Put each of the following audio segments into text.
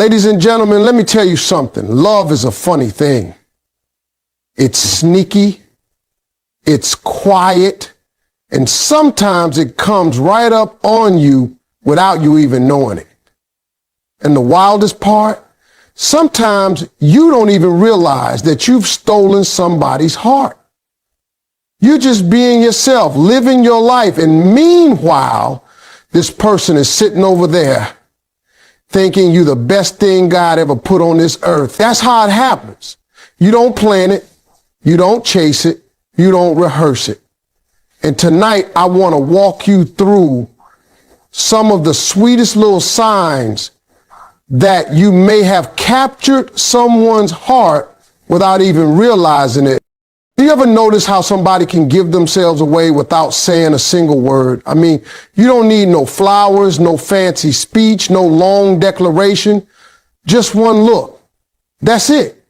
Ladies and gentlemen, let me tell you something. Love is a funny thing. It's sneaky, it's quiet, and sometimes it comes right up on you without you even knowing it. And the wildest part, sometimes you don't even realize that you've stolen somebody's heart. You're just being yourself, living your life, and meanwhile, this person is sitting over there thinking you're the best thing God ever put on this earth. That's how it happens. You don't plan it. You don't chase it. You don't rehearse it. And tonight, I want to walk you through some of the sweetest little signs that you may have captured someone's heart without even realizing it. Do you ever notice how somebody can give themselves away without saying a single word? I mean, you don't need no flowers, no fancy speech, no long declaration, just one look. That's it.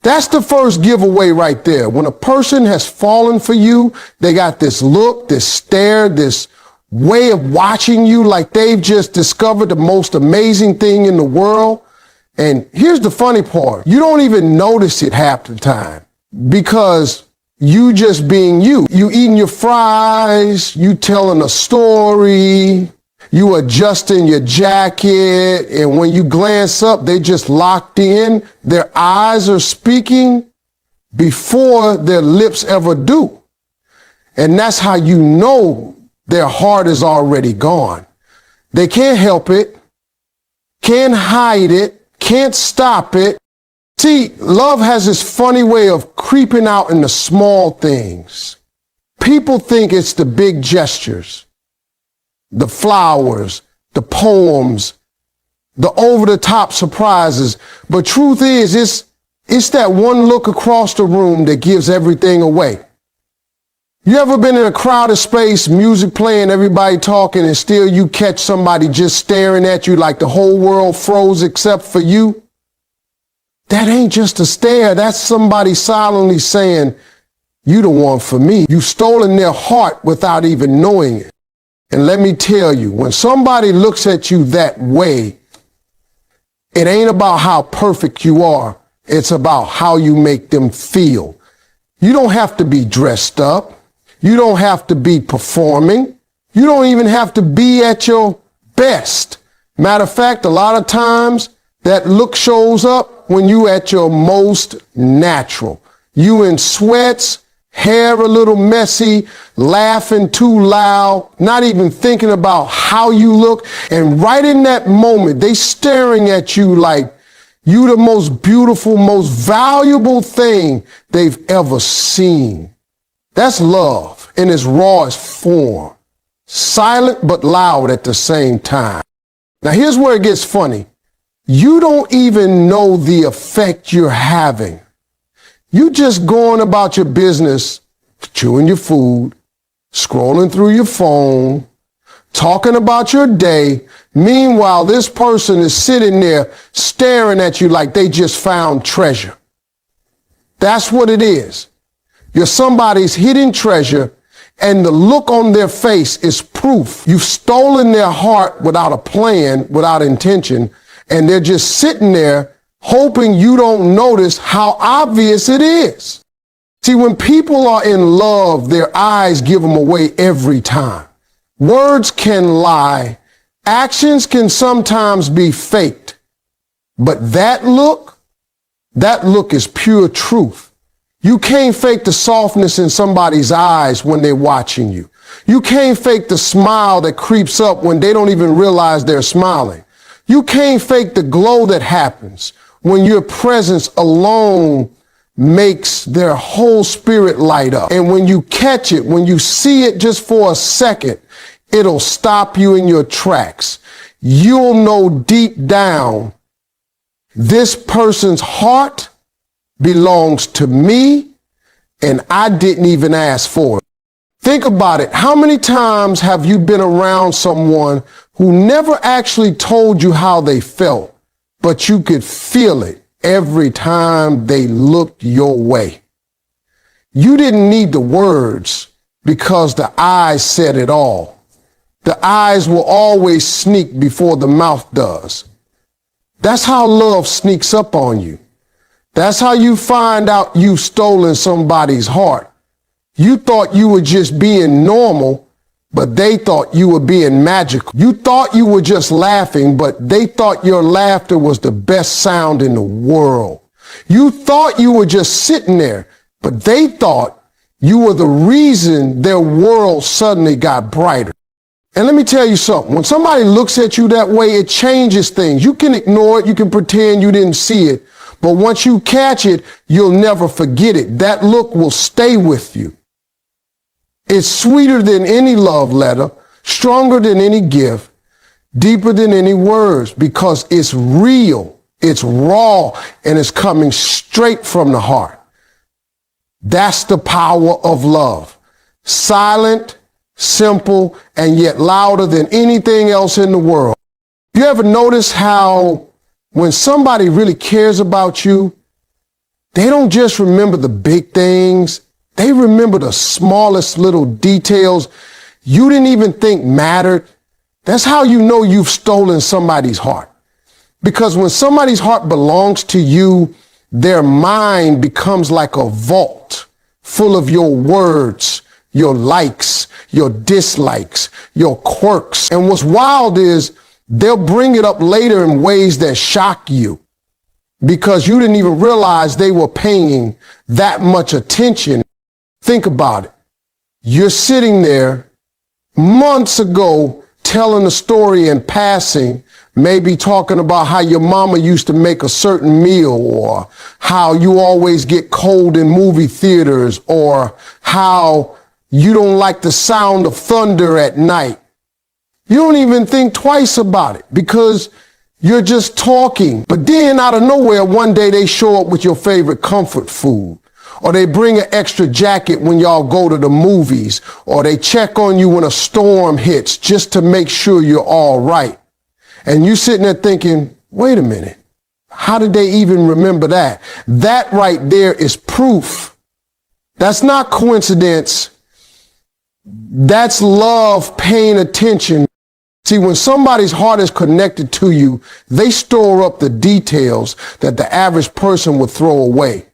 That's the first giveaway right there. When a person has fallen for you, they got this look, this stare, this way of watching you like they've just discovered the most amazing thing in the world. And here's the funny part. You don't even notice it half the time because you just being you. You eating your fries, you telling a story, you adjusting your jacket, and when you glance up, they just locked in. Their eyes are speaking before their lips ever do. And that's how you know their heart is already gone. They can't help it, can't hide it, can't stop it. See, love has this funny way of creeping out in the small things. People think it's the big gestures, the flowers, the poems, the over-the-top surprises. But truth is, it's that one look across the room that gives everything away. You ever been in a crowded space, music playing, everybody talking, and still you catch somebody just staring at you like the whole world froze except for you? That ain't just a stare. That's somebody silently saying, you the one for me. You've stolen their heart without even knowing it. And let me tell you, when somebody looks at you that way, it ain't about how perfect you are. It's about how you make them feel. You don't have to be dressed up. You don't have to be performing. You don't even have to be at your best. Matter of fact, a lot of times that look shows up when you at your most natural. You in sweats, hair a little messy, laughing too loud, not even thinking about how you look. And right in that moment, they staring at you like you the most beautiful, most valuable thing they've ever seen. That's love in its rawest form. Silent but loud at the same time. Now here's where it gets funny. You don't even know the effect you're having. You just going about your business, chewing your food, scrolling through your phone, talking about your day. Meanwhile, this person is sitting there staring at you like they just found treasure. That's what it is. You're somebody's hidden treasure, and the look on their face is proof. You've stolen their heart without a plan, without intention, and they're just sitting there hoping you don't notice how obvious it is. See, when people are in love, their eyes give them away every time. Words can lie. Actions can sometimes be faked. But that look is pure truth. You can't fake the softness in somebody's eyes when they're watching you. You can't fake the smile that creeps up when they don't even realize they're smiling. You can't fake the glow that happens when your presence alone makes their whole spirit light up. And when you catch it, when you see it just for a second, it'll stop you in your tracks. You'll know deep down, this person's heart belongs to me, and I didn't even ask for it. Think about it. How many times have you been around someone who never actually told you how they felt, but you could feel it every time they looked your way? You didn't need the words because the eyes said it all. The eyes will always sneak before the mouth does. That's how love sneaks up on you. That's how you find out you've stolen somebody's heart. You thought you were just being normal, but they thought you were being magical. You thought you were just laughing, but they thought your laughter was the best sound in the world. You thought you were just sitting there, but they thought you were the reason their world suddenly got brighter. And let me tell you something. When somebody looks at you that way, it changes things. You can ignore it. You can pretend you didn't see it. But once you catch it, you'll never forget it. That look will stay with you. It's sweeter than any love letter, stronger than any gift, deeper than any words, because it's real, it's raw, and it's coming straight from the heart. That's the power of love. Silent, simple, and yet louder than anything else in the world. You ever notice how when somebody really cares about you, they don't just remember the big things. They remember the smallest little details you didn't even think mattered. That's how you know you've stolen somebody's heart. Because when somebody's heart belongs to you, their mind becomes like a vault full of your words, your likes, your dislikes, your quirks. And what's wild is they'll bring it up later in ways that shock you because you didn't even realize they were paying that much attention. Think about it. You're sitting there months ago telling a story in passing, maybe talking about how your mama used to make a certain meal, or how you always get cold in movie theaters, or how you don't like the sound of thunder at night. You don't even think twice about it because you're just talking. But then out of nowhere, one day they show up with your favorite comfort food. Or they bring an extra jacket when y'all go to the movies, or they check on you when a storm hits just to make sure you're all right. And you sitting there thinking, wait a minute, how did they even remember that? That right there is proof. That's not coincidence. That's love paying attention. See, when somebody's heart is connected to you, they store up the details that the average person would throw away.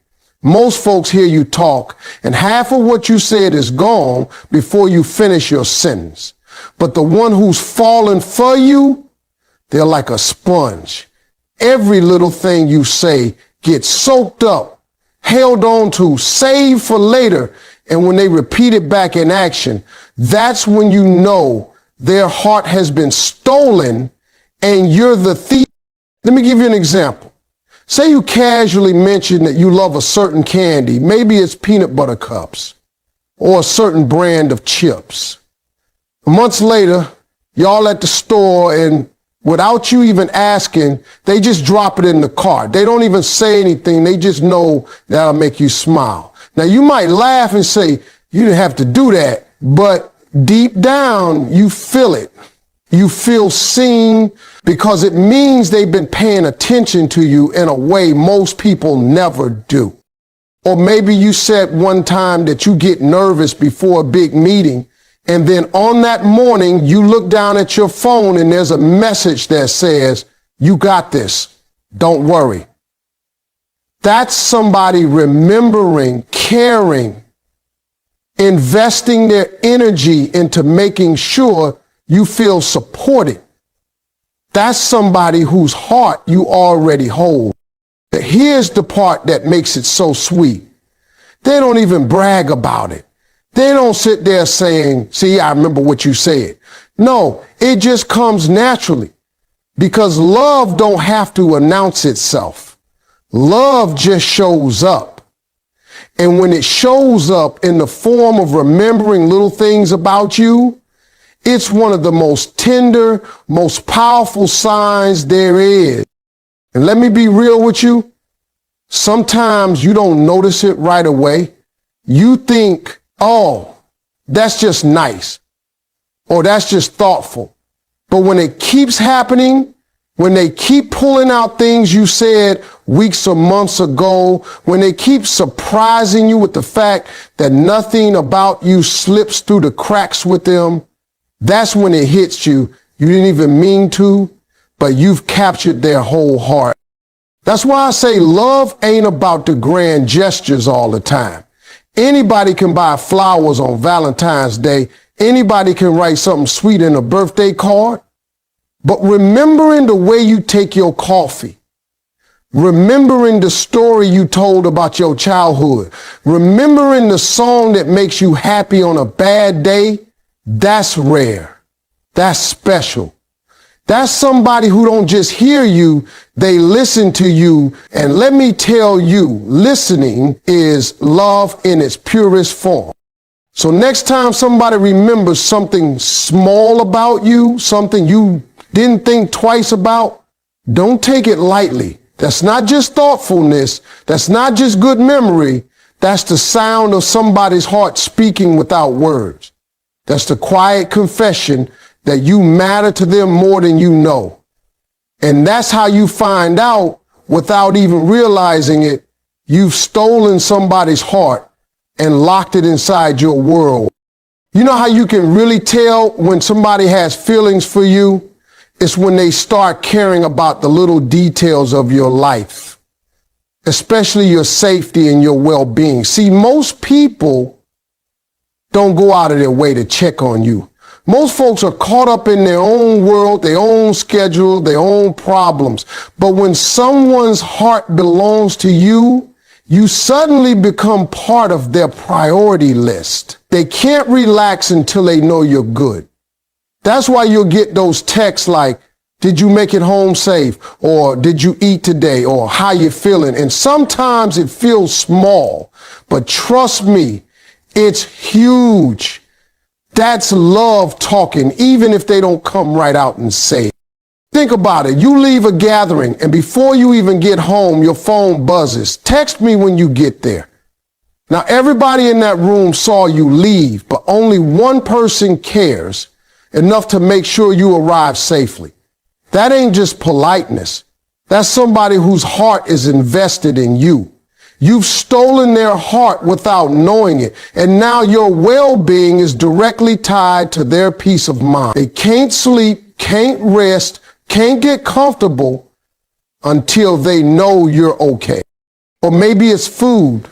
Most folks hear you talk, and half of what you said is gone before you finish your sentence. But the one who's fallen for you, they're like a sponge. Every little thing you say gets soaked up, held on to, saved for later, and when they repeat it back in action, that's when you know their heart has been stolen and you're the thief. Let me give you an example. Say you casually mention that you love a certain candy. Maybe it's peanut butter cups or a certain brand of chips. Months later, y'all at the store, and without you even asking, they just drop it in the cart. They don't even say anything. They just know that'll make you smile. Now, you might laugh and say, you didn't have to do that, but deep down, you feel it. You feel seen because it means they've been paying attention to you in a way most people never do. Or maybe you said one time that you get nervous before a big meeting, and then on that morning, you look down at your phone and there's a message that says, you got this, don't worry. That's somebody remembering, caring, investing their energy into making sure you feel supported. That's somebody whose heart you already hold. Here's the part that makes it so sweet. They don't even brag about it. They don't sit there saying, see, I remember what you said. No, it just comes naturally because love don't have to announce itself. Love just shows up. And when it shows up in the form of remembering little things about you, it's one of the most tender, most powerful signs there is. And let me be real with you. Sometimes you don't notice it right away. You think, oh, that's just nice, or that's just thoughtful. But when it keeps happening, when they keep pulling out things you said weeks or months ago, when they keep surprising you with the fact that nothing about you slips through the cracks with them, that's when it hits you. You didn't even mean to, but you've captured their whole heart. That's why I say love ain't about the grand gestures all the time. Anybody can buy flowers on Valentine's Day. Anybody can write something sweet in a birthday card. But remembering the way you take your coffee, remembering the story you told about your childhood, remembering the song that makes you happy on a bad day, that's rare. That's special. That's somebody who don't just hear you, they listen to you. And let me tell you, listening is love in its purest form. So next time somebody remembers something small about you, something you didn't think twice about, don't take it lightly. That's not just thoughtfulness. That's not just good memory. That's the sound of somebody's heart speaking without words. That's the quiet confession that you matter to them more than you know. And that's how you find out, without even realizing it, you've stolen somebody's heart and locked it inside your world. You know how you can really tell when somebody has feelings for you? It's when they start caring about the little details of your life, especially your safety and your well-being. See, most people don't go out of their way to check on you. Most folks are caught up in their own world, their own schedule, their own problems. But when someone's heart belongs to you, you suddenly become part of their priority list. They can't relax until they know you're good. That's why you'll get those texts like, did you make it home safe? Or did you eat today? Or how you feeling? And sometimes it feels small, but trust me, it's huge. That's love talking, even if they don't come right out and say it. Think about it. You leave a gathering, and before you even get home, your phone buzzes. Text me when you get there. Now, everybody in that room saw you leave, but only one person cares enough to make sure you arrive safely. That ain't just politeness. That's somebody whose heart is invested in you. You've stolen their heart without knowing it, and now your well-being is directly tied to their peace of mind. They can't sleep, can't rest, can't get comfortable until they know you're okay. Or maybe it's food.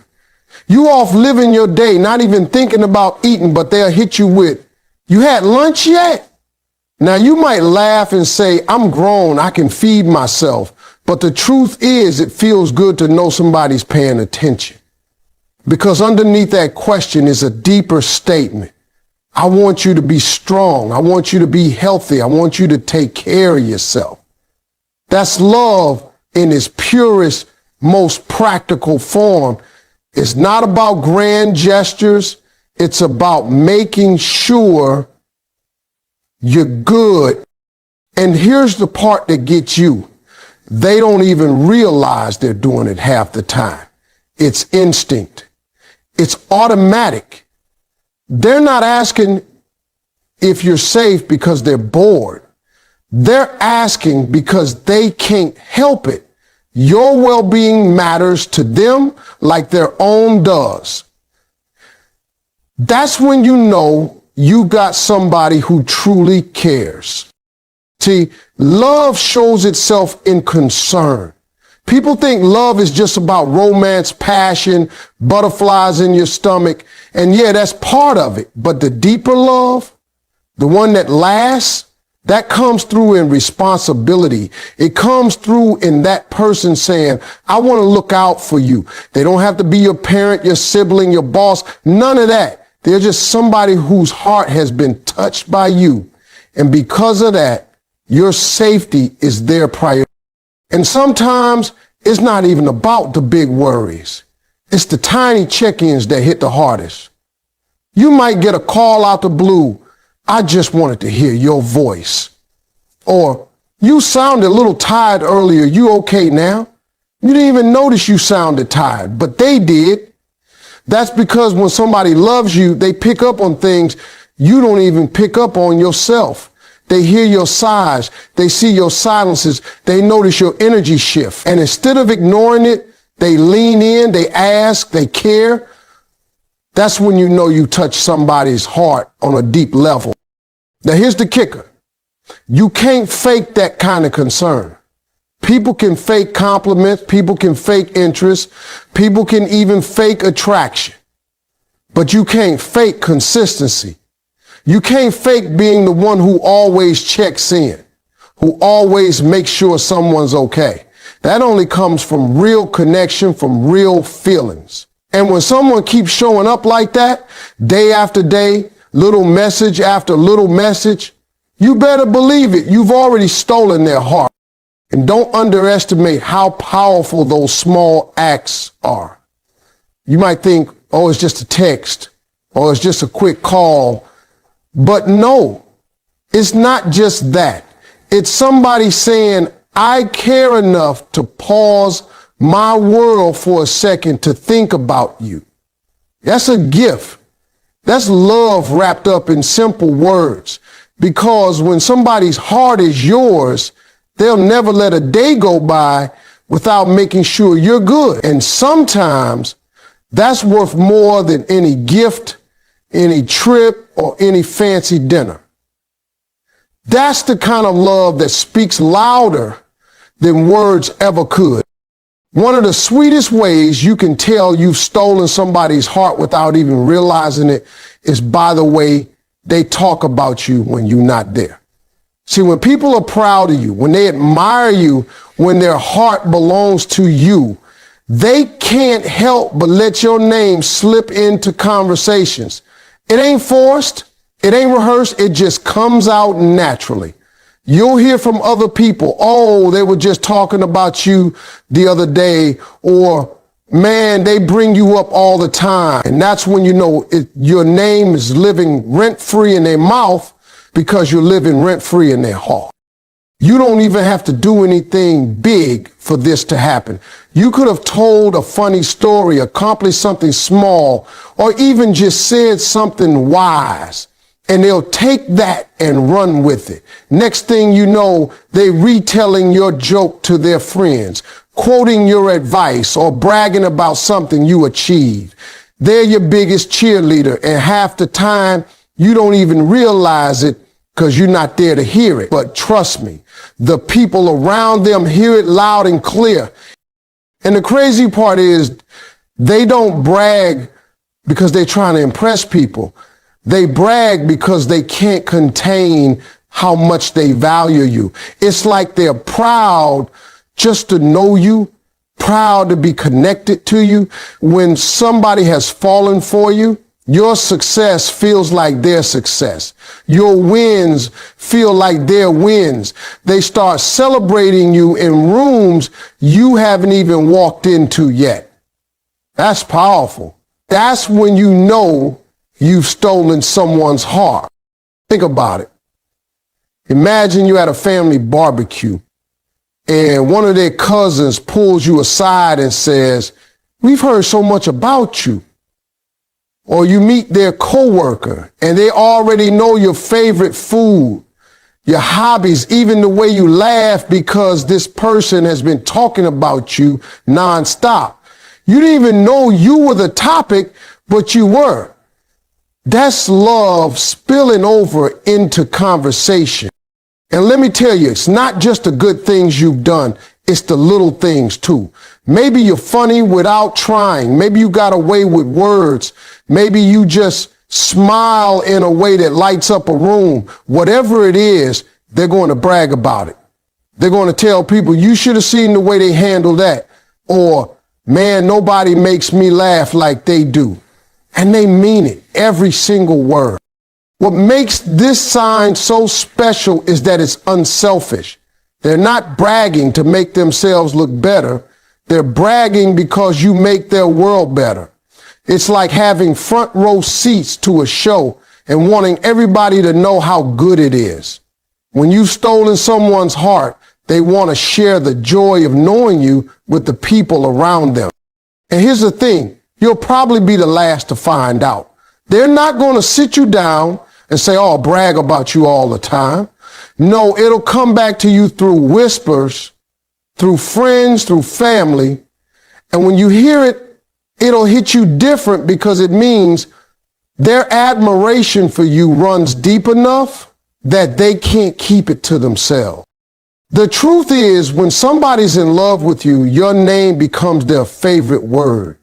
You off living your day, not even thinking about eating, but they'll hit you with, you had lunch yet? Now you might laugh and say, I'm grown, I can feed myself. But the truth is, it feels good to know somebody's paying attention. Because underneath that question is a deeper statement. I want you to be strong. I want you to be healthy. I want you to take care of yourself. That's love in its purest, most practical form. It's not about grand gestures. It's about making sure you're good. And here's the part that gets you. They don't even realize they're doing it half the time. It's instinct. It's automatic. They're not asking if you're safe because they're bored. They're asking because they can't help it. Your well-being matters to them like their own does. That's when you know you got somebody who truly cares. See, love shows itself in concern. People think love is just about romance, passion, butterflies in your stomach. And yeah, that's part of it. But the deeper love, the one that lasts, that comes through in responsibility. It comes through in that person saying, I want to look out for you. They don't have to be your parent, your sibling, your boss, none of that. They're just somebody whose heart has been touched by you. And because of that, your safety is their priority. And sometimes it's not even about the big worries. It's the tiny check-ins that hit the hardest. You might get a call out the blue. I just wanted to hear your voice. Or you sounded a little tired earlier. You okay now? You didn't even notice you sounded tired, but they did. That's because when somebody loves you, they pick up on things you don't even pick up on yourself. They hear your sighs. They see your silences. They notice your energy shift. And instead of ignoring it, they lean in, they ask, they care. That's when you know you touch somebody's heart on a deep level. Now here's the kicker. You can't fake that kind of concern. People can fake compliments. People can fake interest. People can even fake attraction. But you can't fake consistency. You can't fake being the one who always checks in, who always makes sure someone's okay. That only comes from real connection, from real feelings. And when someone keeps showing up like that, day after day, little message after little message, you better believe it. You've already stolen their heart. And don't underestimate how powerful those small acts are. You might think, oh, it's just a text, or it's just a quick call. But no, it's not just that. It's somebody saying, I care enough to pause my world for a second to think about you. That's a gift. That's love wrapped up in simple words. Because when somebody's heart is yours, they'll never let a day go by without making sure you're good. And sometimes that's worth more than any gift, any trip, or any fancy dinner. That's the kind of love that speaks louder than words ever could. One of the sweetest ways you can tell you've stolen somebody's heart without even realizing it is by the way they talk about you when you're not there. See, when people are proud of you, when they admire you, when their heart belongs to you, they can't help but let your name slip into conversations. It ain't forced. It ain't rehearsed. It just comes out naturally. You'll hear from other people, oh, they were just talking about you the other day, or man, they bring you up all the time. And that's when you know your name is living rent-free in their mouth because you're living rent-free in their heart. You don't even have to do anything big for this to happen. You could have told a funny story, accomplished something small, or even just said something wise, and they'll take that and run with it. Next thing you know, they're retelling your joke to their friends, quoting your advice, or bragging about something you achieved. They're your biggest cheerleader, and half the time you don't even realize it because you're not there to hear it. But trust me, the people around them hear it loud and clear. And the crazy part is they don't brag because they're trying to impress people. They brag because they can't contain how much they value you. It's like they're proud just to know you, proud to be connected to you. When somebody has fallen for you, your success feels like their success. Your wins feel like their wins. They start celebrating you in rooms you haven't even walked into yet. That's powerful. That's when you know you've stolen someone's heart. Think about it. Imagine you're at a family barbecue and one of their cousins pulls you aside and says, we've heard so much about you. Or you meet their coworker and they already know your favorite food, your hobbies, even the way you laugh because this person has been talking about you nonstop. You didn't even know you were the topic, but you were. That's love spilling over into conversation. And let me tell you, it's not just the good things you've done. It's the little things too. Maybe you're funny without trying. Maybe you got away with words. Maybe you just smile in a way that lights up a room. Whatever it is, they're going to brag about it. They're going to tell people, you should have seen the way they handle that. Or, man, nobody makes me laugh like they do. And they mean it, every single word. What makes this sign so special is that it's unselfish. They're not bragging to make themselves look better. They're bragging because you make their world better. It's like having front row seats to a show and wanting everybody to know how good it is. When you've stolen someone's heart, they want to share the joy of knowing you with the people around them. And here's the thing, you'll probably be the last to find out. They're not going to sit you down and say, oh, brag about you all the time. No, it'll come back to you through whispers, through friends, through family. And when you hear it, it'll hit you different because it means their admiration for you runs deep enough that they can't keep it to themselves. The truth is, when somebody's in love with you, your name becomes their favorite word.